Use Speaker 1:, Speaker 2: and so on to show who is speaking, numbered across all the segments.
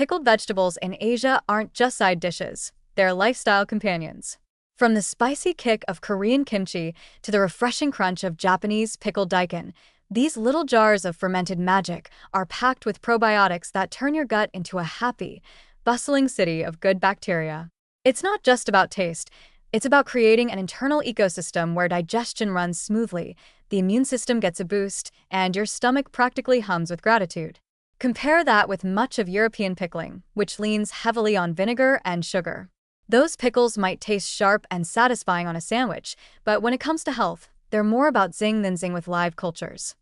Speaker 1: Pickled vegetables in Asia aren't just side dishes, they're lifestyle companions. From the spicy kick of Korean kimchi to the refreshing crunch of Japanese pickled daikon, these little jars of fermented magic are packed with probiotics that turn your gut into a happy, bustling city of good bacteria. It's not just about taste, it's about creating an internal ecosystem where digestion runs smoothly, the immune system gets a boost, and your stomach practically hums with gratitude. Compare that with much of European pickling, which leans heavily on vinegar and sugar. Those pickles might taste sharp and satisfying on a sandwich, but when it comes to health, they're more about zing than zing with live cultures.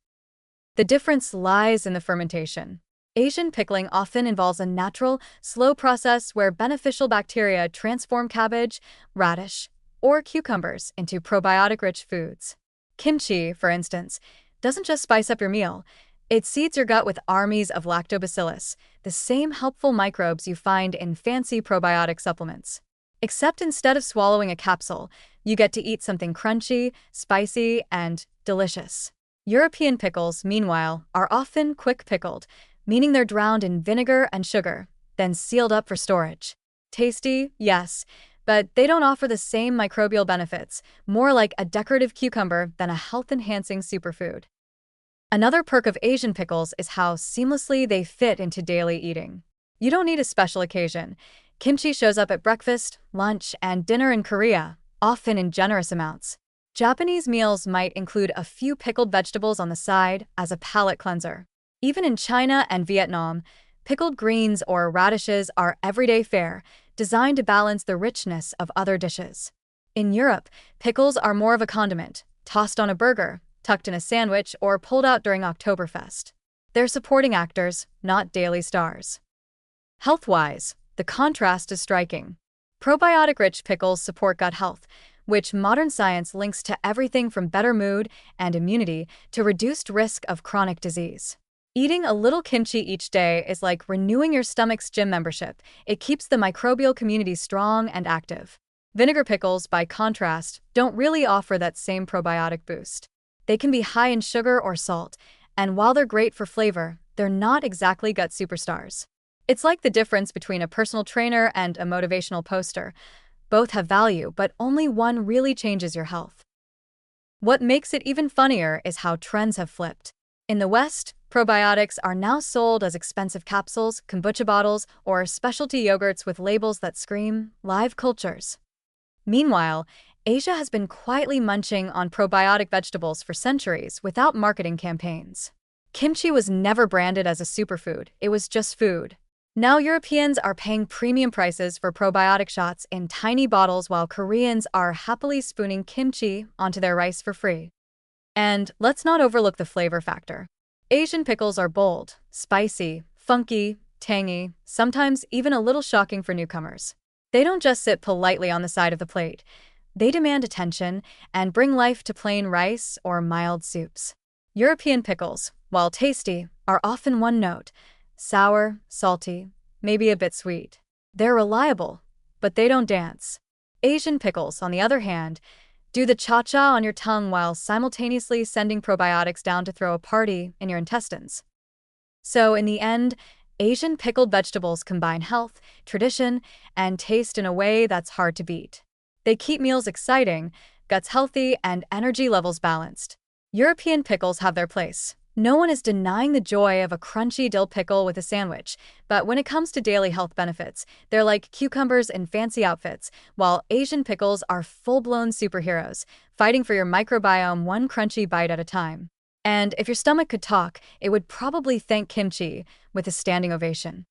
Speaker 1: The difference lies in the fermentation. Asian pickling often involves a natural, slow process where beneficial bacteria transform cabbage, radish, or cucumbers into probiotic-rich foods. Kimchi, for instance, doesn't just spice up your meal, it seeds your gut with armies of lactobacillus, the same helpful microbes you find in fancy probiotic supplements. Except instead of swallowing a capsule, you get to eat something crunchy, spicy, and delicious. European pickles, meanwhile, are often quick pickled, meaning they're drowned in vinegar and sugar, then sealed up for storage. Tasty, yes, but they don't offer the same microbial benefits, more like a decorative cucumber than a health-enhancing superfood. Another perk of Asian pickles is how seamlessly they fit into daily eating. You don't need a special occasion. Kimchi shows up at breakfast, lunch, and dinner in Korea, often in generous amounts. Japanese meals might include a few pickled vegetables on the side as a palate cleanser. Even in China and Vietnam, pickled greens or radishes are everyday fare, designed to balance the richness of other dishes. In Europe, pickles are more of a condiment, tossed on a burger, tucked in a sandwich, or pulled out during Oktoberfest. They're supporting actors, not daily stars. Health-wise, the contrast is striking. Probiotic-rich pickles support gut health, which modern science links to everything from better mood and immunity to reduced risk of chronic disease. Eating a little kimchi each day is like renewing your stomach's gym membership. It keeps the microbial community strong and active. Vinegar pickles, by contrast, don't really offer that same probiotic boost. They can be high in sugar or salt, and while they're great for flavor, they're not exactly gut superstars. It's like the difference between a personal trainer and a motivational poster. Both have value, but only one really changes your health. What makes it even funnier is how trends have flipped. In the West, probiotics are now sold as expensive capsules, kombucha bottles, or specialty yogurts with labels that scream live cultures. Meanwhile, Asia has been quietly munching on probiotic vegetables for centuries without marketing campaigns. Kimchi was never branded as a superfood, it was just food. Now Europeans are paying premium prices for probiotic shots in tiny bottles while Koreans are happily spooning kimchi onto their rice for free. And let's not overlook the flavor factor. Asian pickles are bold, spicy, funky, tangy, sometimes even a little shocking for newcomers. They don't just sit politely on the side of the plate. They demand attention and bring life to plain rice or mild soups. European pickles, while tasty, are often one note: sour, salty, maybe a bit sweet. They're reliable, but they don't dance. Asian pickles, on the other hand, do the cha-cha on your tongue while simultaneously sending probiotics down to throw a party in your intestines. So in the end, Asian pickled vegetables combine health, tradition, and taste in a way that's hard to beat. They keep meals exciting, guts healthy, and energy levels balanced. European pickles have their place. No one is denying the joy of a crunchy dill pickle with a sandwich, but when it comes to daily health benefits, they're like cucumbers in fancy outfits, while Asian pickles are full-blown superheroes, fighting for your microbiome one crunchy bite at a time. And if your stomach could talk, it would probably thank kimchi with a standing ovation.